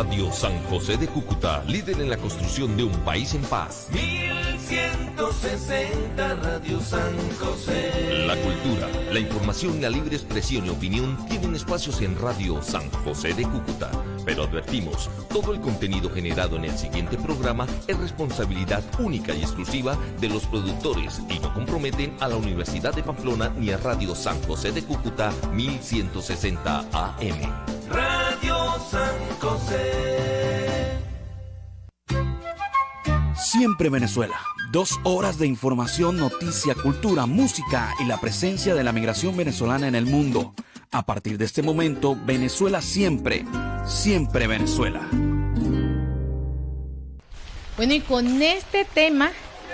Radio San José de Cúcuta, líder en la construcción de un país en paz. 1160 Radio San José. La cultura, la información, la libre expresión y opinión tienen espacios en Radio San José de Cúcuta. Pero advertimos, todo el contenido generado en el siguiente programa es responsabilidad única y exclusiva de los productores y no comprometen a la Universidad de Pamplona ni a Radio San José de Cúcuta 1160 AM. Radio San José. Siempre Venezuela. 2 horas de información, noticia, cultura, música y la presencia de la migración venezolana en el mundo. A partir de este momento, Venezuela siempre, siempre Venezuela. Bueno, y con este tema,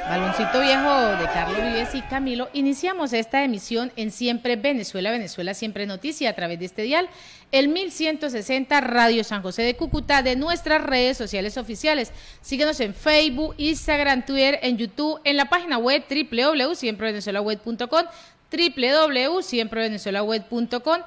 Baloncito Viejo de Carlos Vives y Camilo, iniciamos esta emisión en Siempre Venezuela, Venezuela Siempre Noticia, a través de este dial, el 1160 Radio San José de Cúcuta, de nuestras redes sociales oficiales. Síguenos en Facebook, Instagram, Twitter, en YouTube, en la página web www.siemprevenezuelaweb.com, www.siemprevenezuelaweb.com,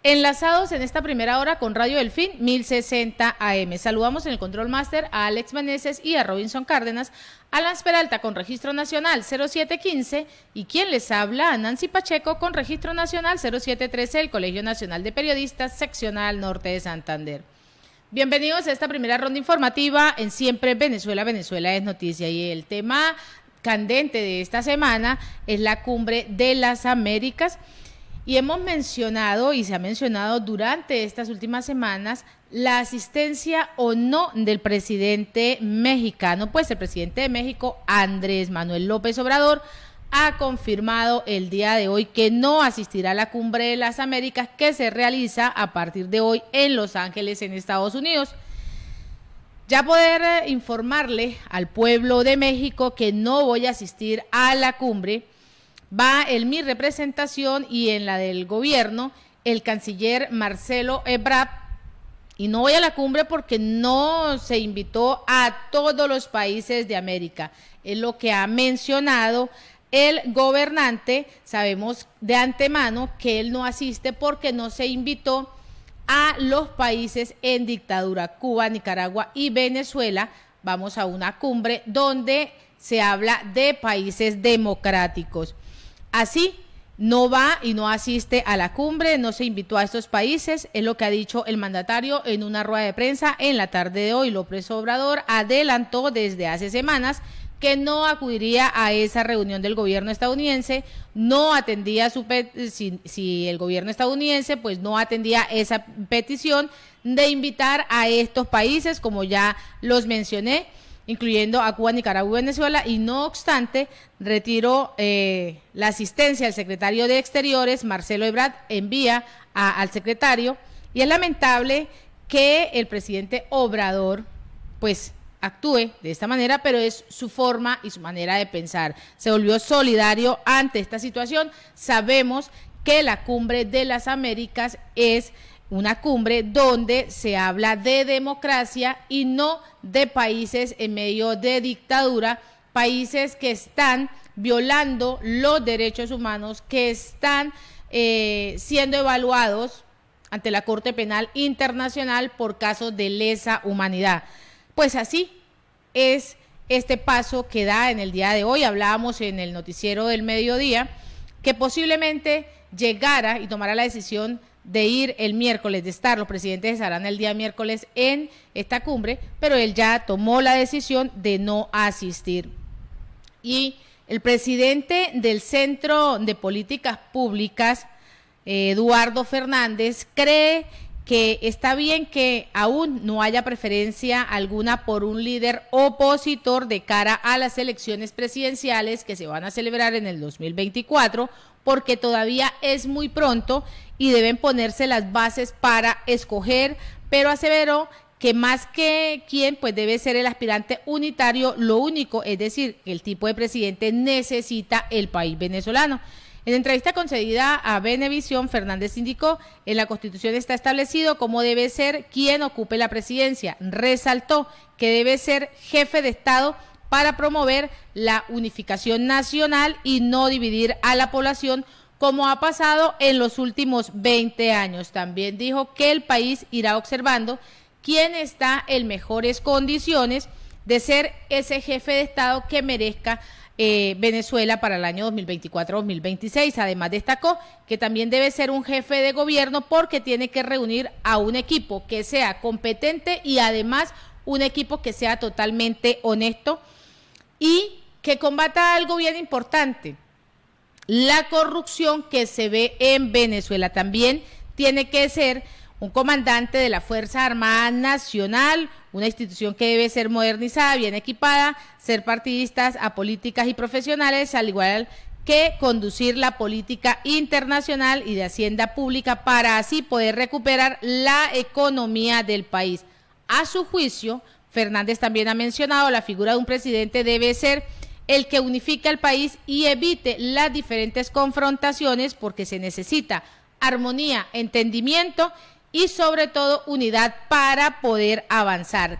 enlazados en esta primera hora con Radio Delfín 1060 AM. Saludamos en el Control Master a Alex Meneses y a Robinson Cárdenas, a Lance Peralta con Registro Nacional 0715 y quien les habla, a Nancy Pacheco con Registro Nacional 0713, el Colegio Nacional de Periodistas, Seccional Norte de Santander. Bienvenidos a esta primera ronda informativa en Siempre Venezuela, Venezuela es Noticia, y el tema candente de esta semana es la Cumbre de las Américas. Y hemos mencionado, y se ha mencionado durante estas últimas semanas, la asistencia o no del presidente mexicano. Pues el presidente de México, Andrés Manuel López Obrador, ha confirmado el día de hoy que no asistirá a la Cumbre de las Américas que se realiza a partir de hoy en Los Ángeles, en Estados Unidos. Ya poder informarle al pueblo de México que no voy a asistir a la cumbre. Va en mi representación y en la del gobierno el canciller Marcelo Ebrard, y no voy a la cumbre porque no se invitó a todos los países de América. Es lo que ha mencionado el gobernante. Sabemos de antemano que él no asiste porque no se invitó a los países en dictadura, Cuba, Nicaragua y Venezuela. Vamos a una cumbre donde se habla de países democráticos. Así, no va y no asiste a la cumbre, no se invitó a estos países, es lo que ha dicho el mandatario en una rueda de prensa en la tarde de hoy. López Obrador adelantó desde hace semanas que no acudiría a esa reunión del gobierno estadounidense, no atendía si el gobierno estadounidense pues no atendía esa petición de invitar a estos países, como ya los mencioné, incluyendo a Cuba, Nicaragua y Venezuela, y no obstante, retiró la asistencia al secretario de Exteriores, Marcelo Ebrard, envía al secretario, y es lamentable que el presidente Obrador, pues, actúe de esta manera, pero es su forma y su manera de pensar. Se volvió solidario ante esta situación. Sabemos que la Cumbre de las Américas es una cumbre donde se habla de democracia y no de países en medio de dictadura, países que están violando los derechos humanos, que están siendo evaluados ante la Corte Penal Internacional por casos de lesa humanidad. Pues así es este paso que da en el día de hoy. Hablábamos en el noticiero del mediodía que posiblemente llegara y tomara la decisión de ir el miércoles, de estar, los presidentes estarán el día miércoles en esta cumbre, pero él ya tomó la decisión de no asistir. Y el presidente del Centro de Políticas Públicas, Eduardo Fernández, cree que está bien que aún no haya preferencia alguna por un líder opositor de cara a las elecciones presidenciales que se van a celebrar en el 2024, porque todavía es muy pronto y deben ponerse las bases para escoger, pero aseveró que más que quién, pues debe ser el aspirante unitario, lo único, es decir, que el tipo de presidente necesita el país venezolano. En entrevista concedida a Venevisión, Fernández indicó, en la Constitución está establecido cómo debe ser quien ocupe la presidencia. Resaltó que debe ser jefe de Estado para promover la unificación nacional y no dividir a la población como ha pasado en los últimos 20 años. También dijo que el país irá observando quién está en mejores condiciones de ser ese jefe de Estado que merezca Venezuela para el año 2024-2026. Además destacó que también debe ser un jefe de gobierno porque tiene que reunir a un equipo que sea competente y además un equipo que sea totalmente honesto y que combata algo bien importante, la corrupción que se ve en Venezuela. También tiene que ser un comandante de la Fuerza Armada Nacional, una institución que debe ser modernizada, bien equipada, ser partidistas, apolíticas y profesionales, al igual que conducir la política internacional y de hacienda pública para así poder recuperar la economía del país. A su juicio, Fernández también ha mencionado, la figura de un presidente debe ser el que unifique al país y evite las diferentes confrontaciones porque se necesita armonía, entendimiento y sobre todo unidad para poder avanzar.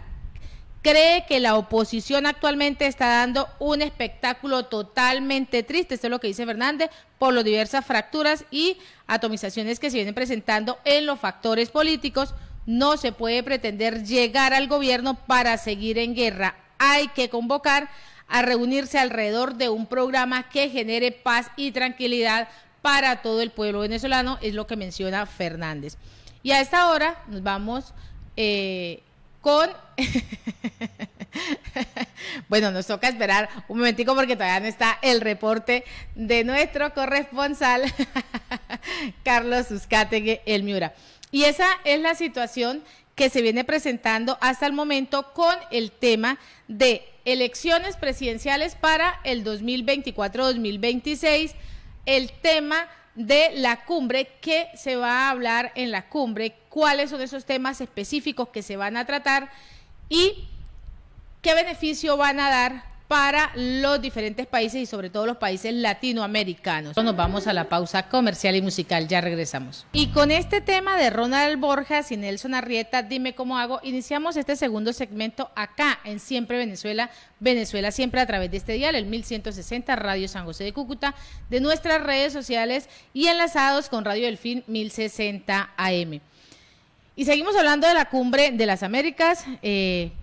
Cree que la oposición actualmente está dando un espectáculo totalmente triste, esto es lo que dice Fernández, por las diversas fracturas y atomizaciones que se vienen presentando en los factores políticos. No se puede pretender llegar al gobierno para seguir en guerra. Hay que convocar a reunirse alrededor de un programa que genere paz y tranquilidad para todo el pueblo venezolano, es lo que menciona Fernández. Y a esta hora nos vamos con... Bueno, nos toca esperar un momentico porque todavía no está el reporte de nuestro corresponsal Carlos Uzcategui, el Miura. Y esa es la situación que se viene presentando hasta el momento con el tema de elecciones presidenciales para el 2024-2026, el tema de la cumbre, que se va a hablar en la cumbre, cuáles son esos temas específicos que se van a tratar y qué beneficio van a dar para los diferentes países y sobre todo los países latinoamericanos. Nos vamos a la pausa comercial y musical, ya regresamos. Y con este tema de Ronald Borjas y Nelson Arrieta, Dime Cómo Hago, iniciamos este segundo segmento acá en Siempre Venezuela, Venezuela Siempre, a través de este dial, el 1160 Radio San José de Cúcuta, de nuestras redes sociales y enlazados con Radio Delfín 1060 AM. Y seguimos hablando de la Cumbre de las Américas,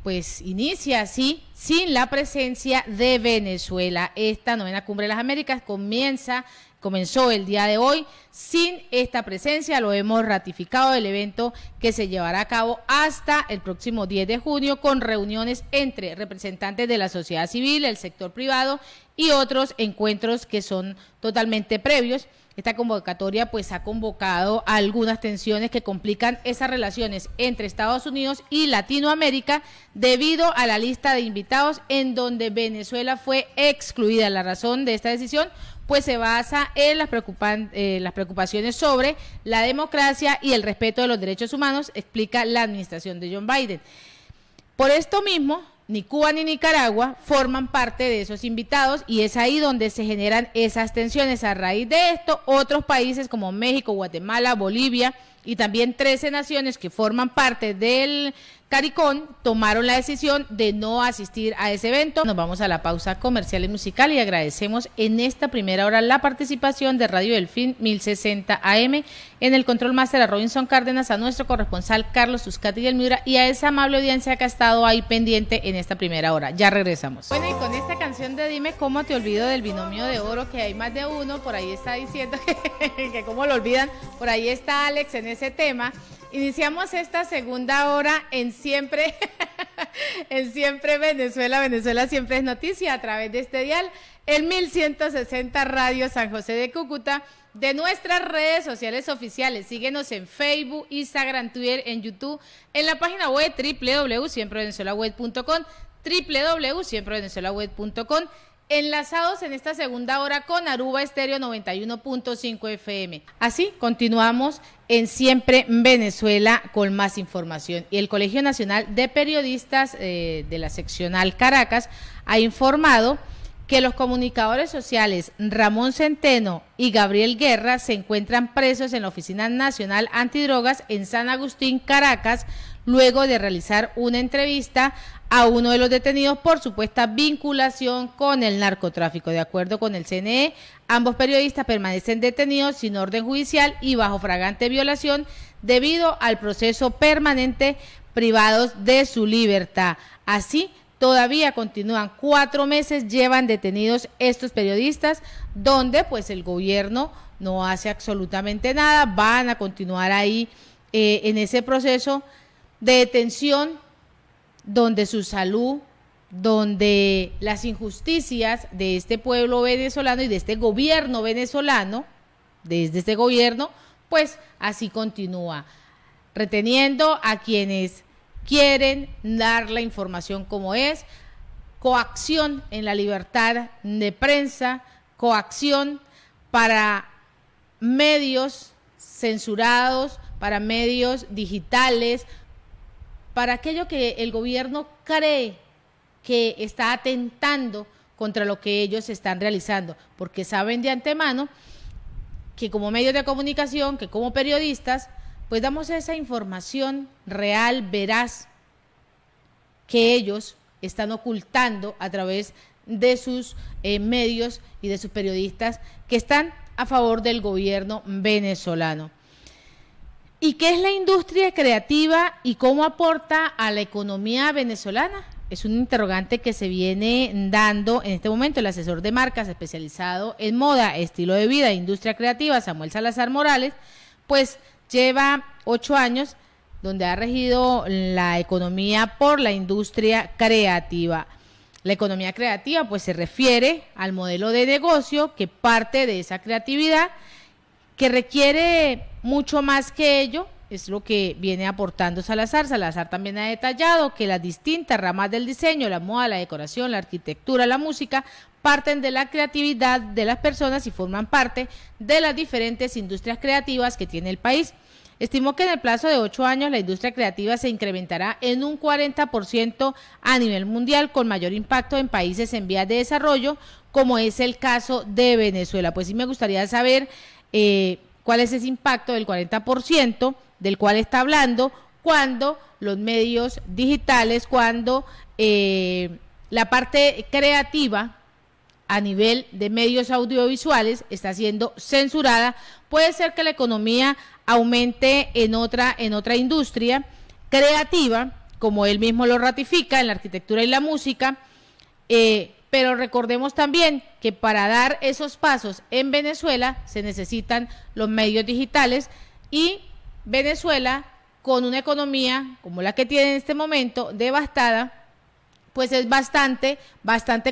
pues inicia así, sin la presencia de Venezuela. Esta 9ª Cumbre de las Américas comenzó el día de hoy sin esta presencia, lo hemos ratificado, el evento que se llevará a cabo hasta el próximo 10 de junio con reuniones entre representantes de la sociedad civil, el sector privado y otros encuentros que son totalmente previos. Esta convocatoria pues ha convocado a algunas tensiones que complican esas relaciones entre Estados Unidos y Latinoamérica debido a la lista de invitados en donde Venezuela fue excluida. La razón de esta decisión pues se basa en las preocupaciones sobre la democracia y el respeto de los derechos humanos, explica la administración de John Biden. Por esto mismo, ni Cuba ni Nicaragua forman parte de esos invitados y es ahí donde se generan esas tensiones. A raíz de esto, otros países como México, Guatemala, Bolivia y también 13 naciones que forman parte del CARICOM tomaron la decisión de no asistir a ese evento. Nos vamos a la pausa comercial y musical y agradecemos en esta primera hora la participación de Radio Delfín 1060 AM, en el control máster a Robinson Cárdenas, a nuestro corresponsal Carlos Uzcategui el Miura y a esa amable audiencia que ha estado ahí pendiente en esta primera hora. Ya regresamos. Bueno, y con esta canción de Dime Cómo Te Olvido del binomio de oro, que hay más de uno, por ahí está diciendo que cómo lo olvidan, por ahí está Alex en ese tema. Iniciamos esta segunda hora en Siempre, en Siempre Venezuela, Venezuela Siempre es Noticia, a través de este dial, el 1160 Radio San José de Cúcuta, de nuestras redes sociales oficiales. Síguenos en Facebook, Instagram, Twitter, en YouTube, en la página web www.siemprevenezuelaweb.com, www.siemprevenezuelaweb.com, enlazados en esta segunda hora con Aruba Estéreo 91.5 FM. Así continuamos en Siempre Venezuela con más información. Y el Colegio Nacional de Periodistas de la seccional Caracas ha informado que los comunicadores sociales Ramón Centeno y Gabriel Guerra se encuentran presos en la Oficina Nacional Antidrogas en San Agustín, Caracas, luego de realizar una entrevista a uno de los detenidos por supuesta vinculación con el narcotráfico. De acuerdo con el CNE, ambos periodistas permanecen detenidos sin orden judicial y bajo flagrante violación debido al proceso permanente privados de su libertad. Así, todavía continúan 4 meses, llevan detenidos estos periodistas, donde pues el gobierno no hace absolutamente nada, van a continuar ahí en ese proceso de detención, donde su salud, donde las injusticias de este pueblo venezolano y de este gobierno venezolano, desde este gobierno, pues así continúa, reteniendo a quienes quieren dar la información como es, coacción en la libertad de prensa, coacción para medios censurados, para medios digitales, para aquello que el gobierno cree que está atentando contra lo que ellos están realizando, porque saben de antemano que como medios de comunicación, que como periodistas, pues damos esa información real, veraz, que ellos están ocultando a través de sus medios y de sus periodistas que están a favor del gobierno venezolano. ¿Y qué es la industria creativa y cómo aporta a la economía venezolana? Es un interrogante que se viene dando en este momento. El asesor de marcas especializado en moda, estilo de vida e industria creativa, Samuel Salazar Morales, pues lleva 8 años donde ha regido la economía por la industria creativa. La economía creativa pues se refiere al modelo de negocio que parte de esa creatividad, que requiere mucho más que ello, es lo que viene aportando Salazar. Salazar también ha detallado que las distintas ramas del diseño, la moda, la decoración, la arquitectura, la música, parten de la creatividad de las personas y forman parte de las diferentes industrias creativas que tiene el país. Estimó que en el plazo de 8 años la industria creativa se incrementará en un 40% a nivel mundial, con mayor impacto en países en vías de desarrollo, como es el caso de Venezuela. Pues sí me gustaría saber cuál es ese impacto del 40% del cual está hablando, cuando los medios digitales, cuando la parte creativa a nivel de medios audiovisuales está siendo censurada. Puede ser que la economía aumente en otra industria creativa, como él mismo lo ratifica, en la arquitectura y la música, pero recordemos también que para dar esos pasos en Venezuela se necesitan los medios digitales, y Venezuela, con una economía como la que tiene en este momento, devastada, pues es bastante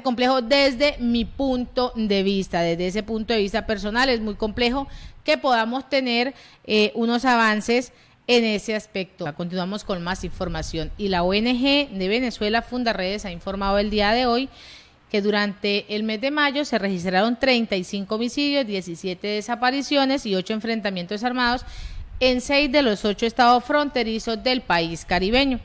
complejo desde mi punto de vista. Desde ese punto de vista personal es muy complejo que podamos tener unos avances en ese aspecto. Continuamos con más información. Y la ONG de Venezuela, Fundaredes, ha informado el día de hoy que durante el mes de mayo se registraron 35 homicidios, 17 desapariciones y 8 enfrentamientos armados en 6 de los 8 estados fronterizos del país caribeño.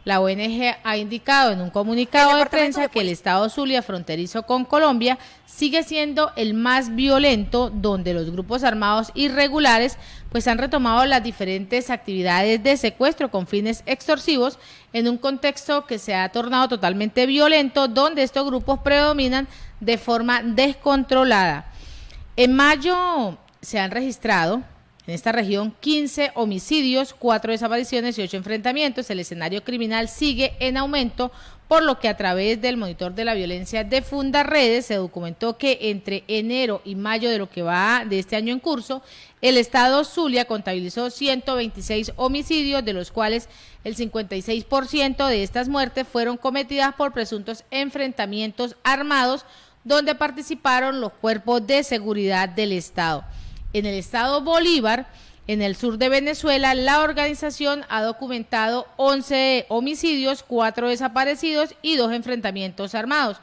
La ONG ha indicado en un comunicado de prensa que el estado Zulia, fronterizo con Colombia, sigue siendo el más violento, donde los grupos armados irregulares pues han retomado las diferentes actividades de secuestro con fines extorsivos, en un contexto que se ha tornado totalmente violento, donde estos grupos predominan de forma descontrolada. En mayo se han registrado en esta región 15 homicidios, 4 desapariciones y 8 enfrentamientos. El escenario criminal sigue en aumento, por lo que a través del monitor de la violencia de Fundaredes se documentó que entre enero y mayo de lo que va de este año en curso, el estado Zulia contabilizó 126 homicidios, de los cuales el 56% de estas muertes fueron cometidas por presuntos enfrentamientos armados, donde participaron los cuerpos de seguridad del estado. En el estado Bolívar, en el sur de Venezuela, la organización ha documentado 11 homicidios, 4 desaparecidos y 2 enfrentamientos armados.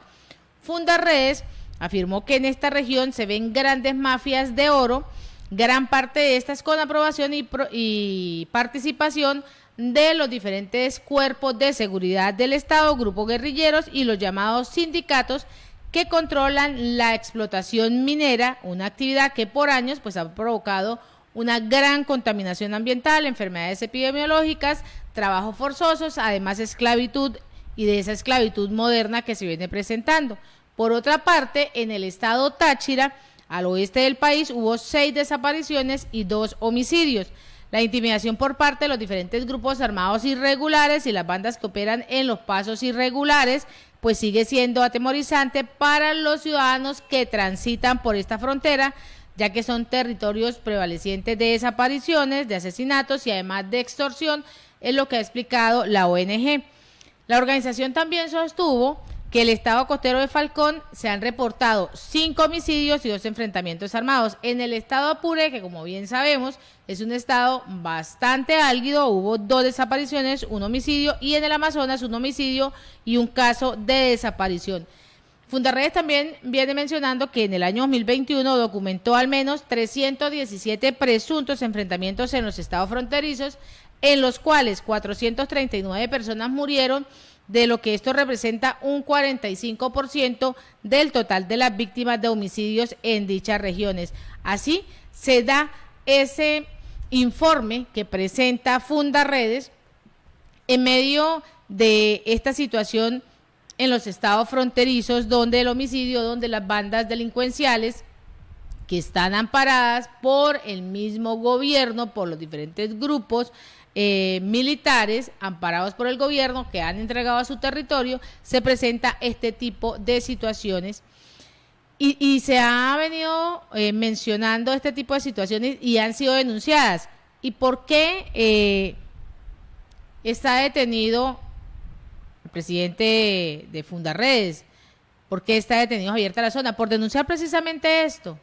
Fundaredes afirmó que en esta región se ven grandes mafias de oro, gran parte de estas con aprobación y participación de los diferentes cuerpos de seguridad del estado, grupos guerrilleros y los llamados sindicatos, que controlan la explotación minera, una actividad que por años pues ha provocado una gran contaminación ambiental, enfermedades epidemiológicas, trabajos forzosos, además esclavitud y de esa esclavitud moderna que se viene presentando. Por otra parte, en el estado Táchira, al oeste del país, hubo 6 desapariciones y 2 homicidios. La intimidación por parte de los diferentes grupos armados irregulares y las bandas que operan en los pasos irregulares, pues sigue siendo atemorizante para los ciudadanos que transitan por esta frontera, ya que son territorios prevalecientes de desapariciones, de asesinatos y además de extorsión, es lo que ha explicado la ONG. La organización también sostuvo que el estado costero de Falcón se han reportado 5 homicidios y 2 enfrentamientos armados. En el estado Apure, que como bien sabemos es un estado bastante álgido, hubo 2 desapariciones, 1 homicidio, y en el Amazonas 1 homicidio y 1 caso de desaparición. Fundarredes también viene mencionando que en el año 2021 documentó al menos 317 presuntos enfrentamientos en los estados fronterizos, en los cuales 439 personas murieron, de lo que esto representa un 45% del total de las víctimas de homicidios en dichas regiones. Así se da ese informe que presenta Fundarredes en medio de esta situación en los estados fronterizos, donde el homicidio, donde las bandas delincuenciales que están amparadas por el mismo gobierno, por los diferentes grupos militares amparados por el gobierno que han entregado a su territorio, se presenta este tipo de situaciones y se ha venido mencionando este tipo de situaciones y han sido denunciadas. ¿Y por qué está detenido el presidente de Fundarredes? ¿Por qué está detenido Javier Tarazona? Por denunciar precisamente esto.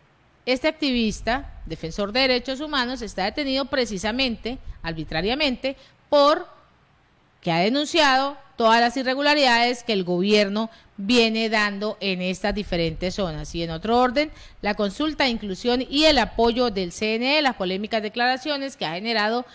Este activista, defensor de derechos humanos, está detenido precisamente, arbitrariamente, porque ha denunciado todas las irregularidades que el gobierno viene dando en estas diferentes zonas. Y en otro orden, la consulta, inclusión y el apoyo del CNE, las polémicas declaraciones que ha generado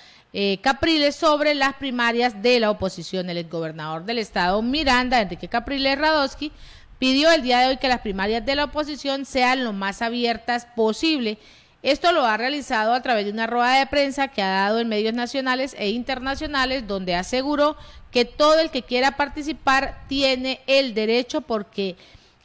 Capriles sobre las primarias de la oposición. El exgobernador del estado Miranda, Enrique Capriles Radosky, pidió el día de hoy que las primarias de la oposición sean lo más abiertas posible. Esto lo ha realizado a través de una rueda de prensa que ha dado en medios nacionales e internacionales, donde aseguró que todo el que quiera participar tiene el derecho, porque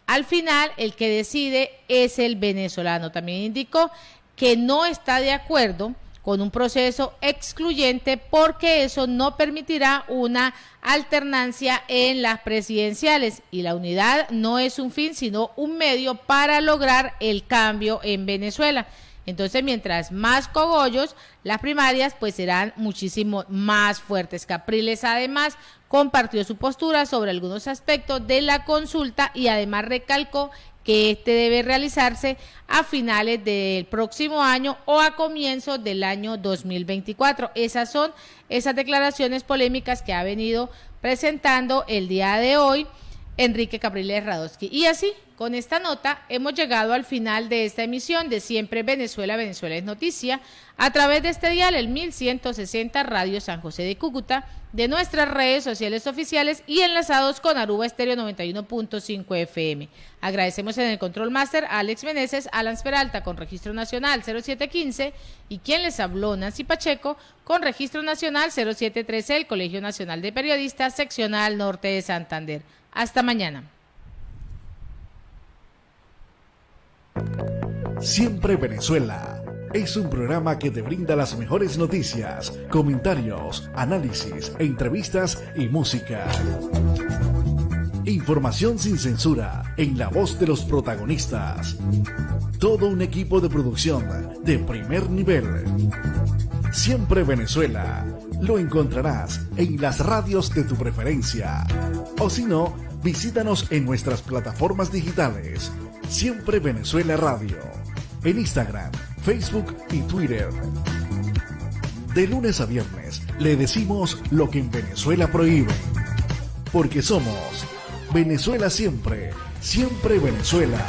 al final el que decide es el venezolano. También indicó que no está de acuerdo con un proceso excluyente, porque eso no permitirá una alternancia en las presidenciales, y la unidad no es un fin sino un medio para lograr el cambio en Venezuela. Entonces, mientras más cogollos, las primarias pues serán muchísimo más fuertes. Capriles además compartió su postura sobre algunos aspectos de la consulta y además recalcó que este debe realizarse a finales del próximo año o a comienzos del año 2024. Esas son esas declaraciones polémicas que ha venido presentando el día de hoy Enrique Capriles Radosky. Y así, con esta nota, hemos llegado al final de esta emisión de Siempre Venezuela, Venezuela es Noticia, a través de este dial, el 1160 Radio San José de Cúcuta, de nuestras redes sociales oficiales y enlazados con Aruba Estéreo 91.5 FM. Agradecemos en el Control Master a Alex Meneses, Alan Peralta con Registro Nacional 0715 y quien les habló, Nancy Pacheco, con Registro Nacional 0713, el Colegio Nacional de Periodistas, Seccional Norte de Santander. Hasta mañana. Siempre Venezuela es un programa que te brinda las mejores noticias, comentarios, análisis, entrevistas y música. Información sin censura en la voz de los protagonistas. Todo un equipo de producción de primer nivel. Siempre Venezuela lo encontrarás en las radios de tu preferencia. O si no, visítanos en nuestras plataformas digitales. Siempre Venezuela Radio. En Instagram, Facebook y Twitter. De lunes a viernes le decimos lo que en Venezuela prohíben. Porque somos Venezuela siempre, siempre Venezuela.